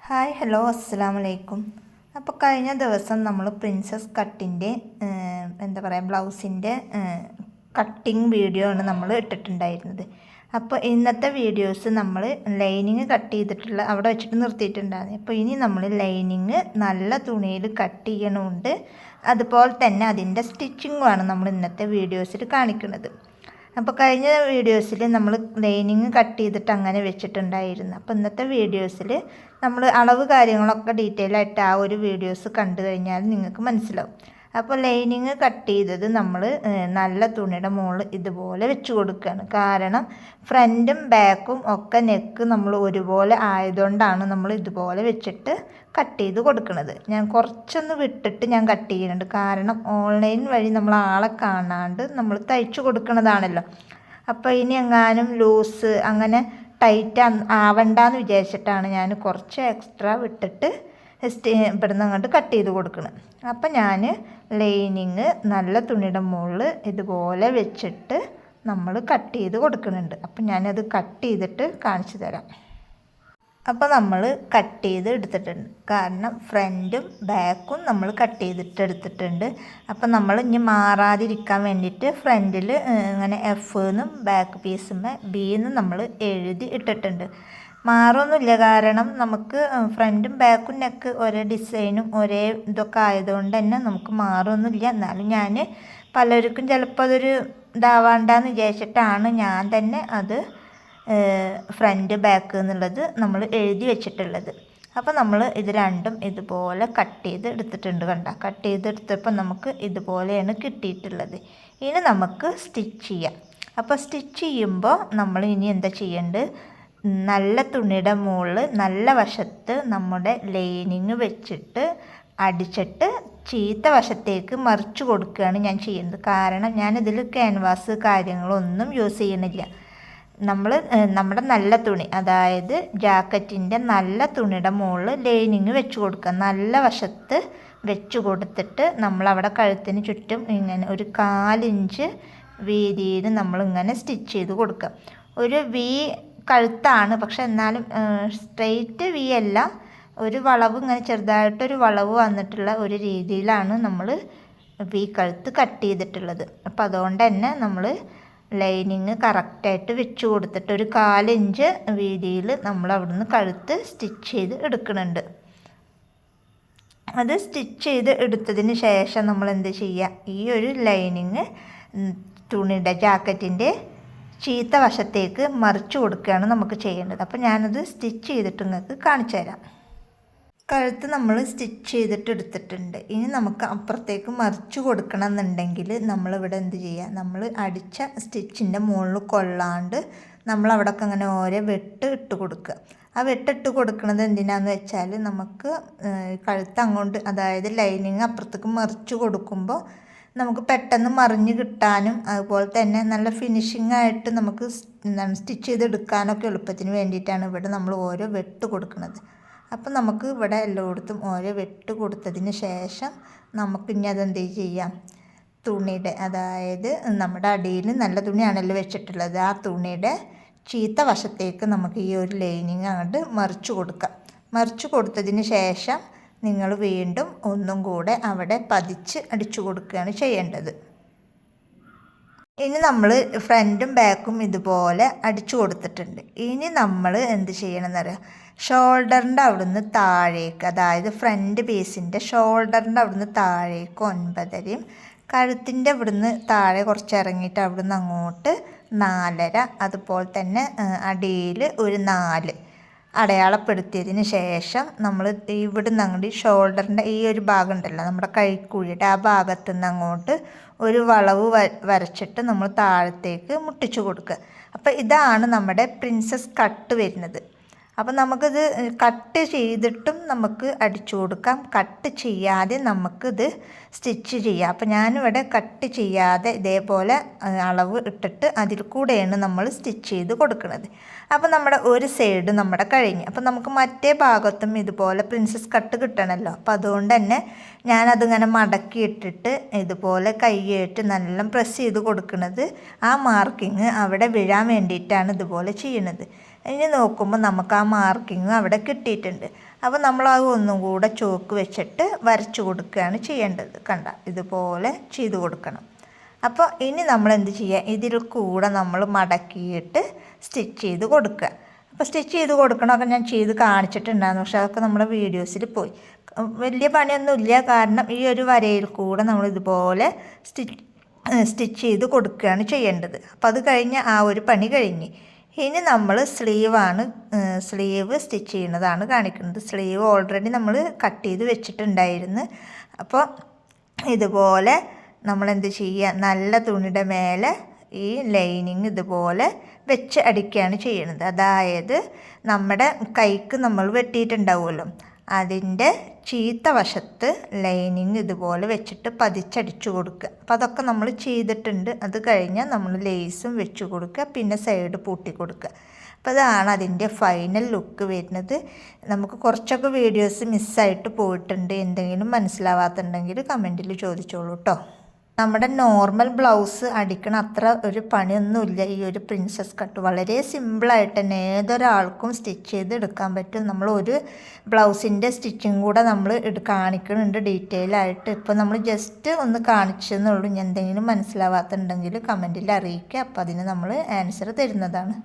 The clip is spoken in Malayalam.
ഹായ് ഹലോ അസ്സലാമു അലൈക്കും. അപ്പോൾ കഴിഞ്ഞ ദിവസം നമ്മൾ പ്രിൻസസ് കട്ടിൻ്റെ എന്താ പറയുക ബ്ലൗസിൻ്റെ കട്ടിങ് വീഡിയോ ആണ് നമ്മൾ ഇട്ടിട്ടുണ്ടായിരുന്നത്. അപ്പോൾ ഇന്നത്തെ വീഡിയോസ് നമ്മൾ ലൈനിങ് കട്ട് ചെയ്തിട്ടുള്ള അവിടെ വെച്ചിട്ട് നിർത്തിയിട്ടുണ്ടായിരുന്നു. അപ്പോൾ ഇനി നമ്മൾ ലൈനിങ് നല്ല തുണിയിൽ കട്ട് ചെയ്യണമുണ്ട്, അതുപോലെ തന്നെ അതിൻ്റെ സ്റ്റിച്ചിങ്ങുമാണ് നമ്മൾ ഇന്നത്തെ വീഡിയോസിൽ കാണിക്കുന്നത്. അപ്പോൾ കഴിഞ്ഞ വീഡിയോസിൽ നമ്മൾ ലൈനിങ് കട്ട് ചെയ്തിട്ട് അങ്ങനെ വെച്ചിട്ടുണ്ടായിരുന്നു. അപ്പോൾ ഇന്നത്തെ വീഡിയോസിൽ നമ്മൾ അളവ് കാര്യങ്ങളൊക്കെ ഡീറ്റെയിൽ ആയിട്ട് ആ ഒരു വീഡിയോസ് കണ്ടു കഴിഞ്ഞാൽ നിങ്ങൾക്ക് മനസ്സിലാവും. അപ്പോൾ ലൈനിങ് കട്ട് ചെയ്തത് നമ്മൾ നല്ല തുണിയുടെ മുകളിൽ ഇതുപോലെ വെച്ച് കൊടുക്കുകയാണ്. കാരണം ഫ്രണ്ടും ബാക്കും ഒക്കെ നെക്ക് നമ്മൾ ഒരുപോലെ ആയതുകൊണ്ടാണ് നമ്മൾ ഇതുപോലെ വെച്ചിട്ട് കട്ട് ചെയ്ത് കൊടുക്കുന്നത്. ഞാൻ കുറച്ചൊന്ന് വിട്ടിട്ട് ഞാൻ കട്ട് ചെയ്യുന്നുണ്ട്, കാരണം ഓൺലൈൻ വഴി നമ്മൾ ആളെ കാണാണ്ട് നമ്മൾ തയ്ച്ചു കൊടുക്കുന്നതാണല്ലോ. അപ്പോൾ ഇനി എങ്ങാനും ലൂസ് അങ്ങനെ ടൈറ്റ് ആവണ്ടെന്ന് വിചാരിച്ചിട്ടാണ് ഞാൻ കുറച്ച് എക്സ്ട്രാ വിട്ടിട്ട് ഇവിടുന്ന് അങ്ങോട്ട് കട്ട് ചെയ്ത് കൊടുക്കണം. അപ്പം ഞാൻ ലൈനിങ് നല്ല തുണിയുടെ മുകളിൽ ഇതുപോലെ വെച്ചിട്ട് നമ്മൾ കട്ട് ചെയ്ത് കൊടുക്കുന്നുണ്ട്. അപ്പം ഞാനത് കട്ട് ചെയ്തിട്ട് കാണിച്ചു തരാം. അപ്പോൾ നമ്മൾ കട്ട് ചെയ്ത് എടുത്തിട്ടുണ്ട്, കാരണം ഫ്രണ്ടും ബാക്കും നമ്മൾ കട്ട് ചെയ്തിട്ട് എടുത്തിട്ടുണ്ട്. അപ്പം നമ്മൾ ഇനി മാറാതിരിക്കാൻ വേണ്ടിയിട്ട് ഫ്രണ്ടിൽ ഇങ്ങനെ എഫ് എന്നും ബാക്ക് പീസുമ്മേ ബി എന്നും നമ്മൾ എഴുതി ഇട്ടിട്ടുണ്ട്. മാറൊന്നുമില്ല, കാരണം നമുക്ക് ഫ്രണ്ടും ബാക്കും നെക്ക് ഒരേ ഡിസൈനും ഒരേ ഇതൊക്കെ ആയതുകൊണ്ട് തന്നെ നമുക്ക് മാറൊന്നുമില്ല. എന്നാലും ഞാൻ പലർക്കും ചിലപ്പോൾ അതൊരു ഇതാവാണ്ടെന്ന് വിചാരിച്ചിട്ടാണ് ഞാൻ തന്നെ അത് ഫ്രണ്ട് ബാക്ക് എന്നുള്ളത് നമ്മൾ എഴുതി വെച്ചിട്ടുള്ളത്. അപ്പോൾ നമ്മൾ ഇത് രണ്ടും ഇതുപോലെ കട്ട് ചെയ്ത് എടുത്തിട്ടുണ്ട്. കട്ട് ചെയ്തെടുത്തപ്പോൾ നമുക്ക് ഇതുപോലെയാണ് കിട്ടിയിട്ടുള്ളത്. ഇനി നമുക്ക് സ്റ്റിച്ച് ചെയ്യാം. അപ്പോൾ സ്റ്റിച്ച് ചെയ്യുമ്പോൾ നമ്മൾ ഇനി എന്താ ചെയ്യേണ്ടത്, നല്ല തുണിയുടെ മുകളിൽ നല്ല വശത്ത് നമ്മുടെ ലൈനിങ് വെച്ചിട്ട് അടിച്ചിട്ട് ചീത്ത വശത്തേക്ക് മറിച്ച് കൊടുക്കുകയാണ് ഞാൻ ചെയ്യുന്നത്. കാരണം ഞാനിതിൽ ക്യാൻവാസ് കാര്യങ്ങളൊന്നും യൂസ് ചെയ്യണില്ല. നമ്മുടെ നല്ല തുണി, അതായത് ജാക്കറ്റിൻ്റെ നല്ല തുണിയുടെ മുകളിൽ ലൈനിങ് വെച്ച് കൊടുക്കുക. നല്ല വശത്ത് വെച്ച് കൊടുത്തിട്ട് നമ്മളവിടെ കഴുത്തിന് ചുറ്റും ഇങ്ങനെ ഒരു 1/4 ഇഞ്ച് വീതിയിൽ നമ്മളിങ്ങനെ സ്റ്റിച്ച് ചെയ്ത് കൊടുക്കുക. ഒരു വി കഴുത്താണ്, പക്ഷെ എന്നാലും സ്ട്രെയിറ്റ് വി അല്ല, ഒരു വളവ് ഇങ്ങനെ ചെറുതായിട്ടൊരു വളവ് വന്നിട്ടുള്ള ഒരു രീതിയിലാണ് നമ്മൾ വി കഴുത്ത് കട്ട് ചെയ്തിട്ടുള്ളത്. അപ്പം അതുകൊണ്ട് തന്നെ നമ്മൾ ലൈനിങ് കറക്റ്റായിട്ട് വെച്ച് കൊടുത്തിട്ട് ഒരു 1/4 ഇഞ്ച് വീതിയിൽ നമ്മൾ അവിടുന്ന് കഴുത്ത് സ്റ്റിച്ച് ചെയ്ത് എടുക്കുന്നുണ്ട്. അത് സ്റ്റിച്ച് ചെയ്ത് എടുത്തതിന് ശേഷം നമ്മൾ എന്ത് ചെയ്യുക, ഈ ഒരു ലൈനിങ് തുണിയുടെ ജാക്കറ്റിൻ്റെ ചീത്ത വശത്തേക്ക് മറിച്ച് കൊടുക്കുകയാണ് നമുക്ക് ചെയ്യേണ്ടത്. അപ്പോൾ ഞാനത് സ്റ്റിച്ച് ചെയ്തിട്ട് നിങ്ങൾക്ക് കാണിച്ചു തരാം. കഴുത്ത് നമ്മൾ സ്റ്റിച്ച് ചെയ്തിട്ട് എടുത്തിട്ടുണ്ട്. ഇനി നമുക്ക് അപ്പുറത്തേക്ക് മറിച്ച് കൊടുക്കണം എന്നുണ്ടെങ്കിൽ നമ്മളിവിടെ എന്ത് ചെയ്യുക, നമ്മൾ അടിച്ച സ്റ്റിച്ചിൻ്റെ മുകളിൽ കൊള്ളാണ്ട് നമ്മളവിടെയൊക്കെ അങ്ങനെ ഓരോ വെട്ട് ഇട്ട് കൊടുക്കുക. ആ വെട്ടിട്ട് കൊടുക്കുന്നത് എന്തിനാന്ന് വെച്ചാൽ നമുക്ക് കഴുത്ത് അങ്ങോട്ട്, അതായത് ലൈനിങ് അപ്പുറത്തേക്ക് മറിച്ച് കൊടുക്കുമ്പോൾ നമുക്ക് പെട്ടെന്ന് മറിഞ്ഞ് കിട്ടാനും അതുപോലെ തന്നെ നല്ല ഫിനിഷിംഗ് ആയിട്ട് നമുക്ക് സ്റ്റിച്ച് ചെയ്തെടുക്കാനൊക്കെ എളുപ്പത്തിന് വേണ്ടിയിട്ടാണ് ഇവിടെ നമ്മൾ ഓരോ വെട്ട് കൊടുക്കുന്നത്. അപ്പം നമുക്ക് ഇവിടെ എല്ലായിടത്തും ഓരോ വെട്ട് കൊടുത്തതിന് ശേഷം നമുക്ക് ഇനി അതെന്ത് ചെയ്യാം, തുണിയുടെ, അതായത് നമ്മുടെ അടിയിൽ നല്ല തുണിയാണല്ലോ വെച്ചിട്ടുള്ളത്, ആ തുണിയുടെ ചീത്ത വശത്തേക്ക് നമുക്ക് ഈ ഒരു ലൈനിങ് അങ്ങോട്ട് മറിച്ച് കൊടുക്കാം. മറിച്ച് കൊടുത്തതിന് ശേഷം നിങ്ങൾ വീണ്ടും ഒന്നും കൂടെ അവിടെ പതിച്ച് അടിച്ചു കൊടുക്കുകയാണ് ചെയ്യേണ്ടത്. ഇനി നമ്മൾ ഫ്രണ്ടും ബാക്കും ഇതുപോലെ അടിച്ചു കൊടുത്തിട്ടുണ്ട്. ഇനി നമ്മൾ എന്ത് ചെയ്യണമെന്നറിയാം, ഷോൾഡറിൻ്റെ അവിടുന്ന് താഴേക്ക്, അതായത് ഫ്രണ്ട് പീസിൻ്റെ ഷോൾഡറിൻ്റെ അവിടുന്ന് താഴേക്ക് 9.5, കഴുത്തിൻ്റെ അവിടുന്ന് താഴെ കുറച്ച് ഇറങ്ങിയിട്ട് അവിടുന്ന് അങ്ങോട്ട് 4.5, അതുപോലെ തന്നെ അടിയിൽ ഒരു 4 അടയാളപ്പെടുത്തിയതിന് ശേഷം നമ്മൾ ഇവിടുന്ന് അങ്ങോട്ട് ഷോൾഡറിൻ്റെ ഈ ഒരു ഭാഗം ഉണ്ടല്ലോ, നമ്മുടെ കൈക്കുഴിയുടെ ആ ഭാഗത്തു നിന്ന് അങ്ങോട്ട് ഒരു വളവ് വരച്ചിട്ട് നമ്മൾ താഴത്തേക്ക് മുട്ടിച്ചു കൊടുക്കുക. അപ്പോൾ ഇതാണ് നമ്മുടെ പ്രിൻസസ് കട്ട് വരുന്നത്. അപ്പം നമുക്കിത് കട്ട് ചെയ്തിട്ടും നമുക്ക് അടിച്ചു കൊടുക്കാം, കട്ട് ചെയ്യാതെ നമുക്കിത് സ്റ്റിച്ച് ചെയ്യാം. അപ്പം ഞാനിവിടെ കട്ട് ചെയ്യാതെ ഇതേപോലെ അളവ് ഇട്ടിട്ട് അതിൽ കൂടെയാണ് നമ്മൾ സ്റ്റിച്ച് ചെയ്ത് കൊടുക്കുന്നത്. അപ്പം നമ്മുടെ ഒരു സൈഡ് നമ്മുടെ കഴിഞ്ഞു. അപ്പം നമുക്ക് മറ്റേ ഭാഗത്തും ഇതുപോലെ പ്രിൻസസ് കട്ട് കിട്ടണമല്ലോ. അപ്പം അതുകൊണ്ട് തന്നെ ഞാനതിങ്ങനെ മടക്കിയിട്ടിട്ട് ഇതുപോലെ കൈയിട്ട് നല്ല പ്രസ് ചെയ്ത് കൊടുക്കുന്നത് ആ മാർക്കിങ് അവിടെ വീഴാൻ വേണ്ടിയിട്ടാണ് ഇതുപോലെ ചെയ്യുന്നത്. ഇനി നോക്കുമ്പോൾ നമുക്ക് ആ മാർക്കിങ് അവിടെ കിട്ടിയിട്ടുണ്ട്. അപ്പോൾ നമ്മളത് ഒന്നും കൂടെ ചോക്ക് വെച്ചിട്ട് വരച്ചു കൊടുക്കുകയാണ് ചെയ്യേണ്ടത്. കണ്ട ഇതുപോലെ ചെയ്ത് കൊടുക്കണം. അപ്പോൾ ഇനി നമ്മൾ എന്ത് ചെയ്യുക, ഇതിൽ കൂടെ നമ്മൾ മടക്കിയിട്ട് സ്റ്റിച്ച് ചെയ്ത് കൊടുക്കുക. അപ്പോൾ സ്റ്റിച്ച് ചെയ്ത് കൊടുക്കണമൊക്കെ ഞാൻ ചെയ്ത് കാണിച്ചിട്ടുണ്ടായിരുന്നു, പക്ഷെ അതൊക്കെ നമ്മുടെ വീഡിയോസിൽ പോയി. വലിയ പണിയൊന്നുമില്ല, കാരണം ഈ ഒരു വരയിൽ കൂടെ നമ്മൾ ഇതുപോലെ സ്റ്റിച്ച് ചെയ്ത് കൊടുക്കുകയാണ് ചെയ്യേണ്ടത്. അപ്പോൾ അത് കഴിഞ്ഞ് ആ ഒരു പണി കഴിഞ്ഞ് ഇനി നമ്മൾ സ്ലീവ് സ്റ്റിച്ച് ചെയ്യുന്നതാണ് കാണിക്കുന്നത്. സ്ലീവ് ഓൾറെഡി നമ്മൾ കട്ട് ചെയ്ത് വെച്ചിട്ടുണ്ടായിരുന്നു. അപ്പോൾ ഇതുപോലെ നമ്മൾ എന്ത് ചെയ്യുക, നല്ല തുണിയുടെ മേലെ ഈ ലൈനിങ് ഇതുപോലെ വെച്ച് അടിക്കുകയാണ് ചെയ്യുന്നത്. അതായത് നമ്മുടെ കൈക്ക് നമ്മൾ വെട്ടിയിട്ടുണ്ടാവുമല്ലോ, അതിൻ്റെ ചീത്ത വശത്ത് ലൈനിങ് ഇതുപോലെ വെച്ചിട്ട് പതിച്ചടിച്ചു കൊടുക്കുക. അപ്പോൾ അതൊക്കെ നമ്മൾ ചെയ്തിട്ടുണ്ട്. അത് കഴിഞ്ഞാൽ നമ്മൾ ലേസും വെച്ച് കൊടുക്കുക, പിന്നെ സൈഡ് പൂട്ടി കൊടുക്കുക. അപ്പോൾ അതാണ് അതിൻ്റെ ഫൈനൽ ലുക്ക് വരുന്നത്. നമുക്ക് കുറച്ചൊക്കെ വീഡിയോസ് മിസ്സായിട്ട് പോയിട്ടുണ്ട്. എന്തെങ്കിലും മനസ്സിലാവാത്തുണ്ടെങ്കിൽ കമൻറ്റിൽ ചോദിച്ചോളൂ കേട്ടോ. നമ്മുടെ നോർമൽ ബ്ലൗസ് അടിക്കണ അത്ര ഒരു പണിയൊന്നുമില്ല ഈ ഒരു പ്രിൻസസ് കട്ട്. വളരെ സിമ്പിളായിട്ട് തന്നെ ഏതൊരാൾക്കും സ്റ്റിച്ച് ചെയ്ത് എടുക്കാൻ പറ്റും. നമ്മൾ ഒരു ബ്ലൗസിൻ്റെ സ്റ്റിച്ചിങ് കൂടെ നമ്മൾ കാണിക്കുന്നുണ്ട് ഡീറ്റെയിൽ ആയിട്ട്. ഇപ്പോൾ നമ്മൾ ജസ്റ്റ് ഒന്ന് കാണിച്ചെന്നുള്ളൂ. എന്തെങ്കിലും മനസ്സിലാവാത്തുണ്ടെങ്കിൽ കമൻറ്റിൽ അറിയിക്കുക. അപ്പോൾ അതിന് നമ്മൾ ആൻസർ തരുന്നതാണ്.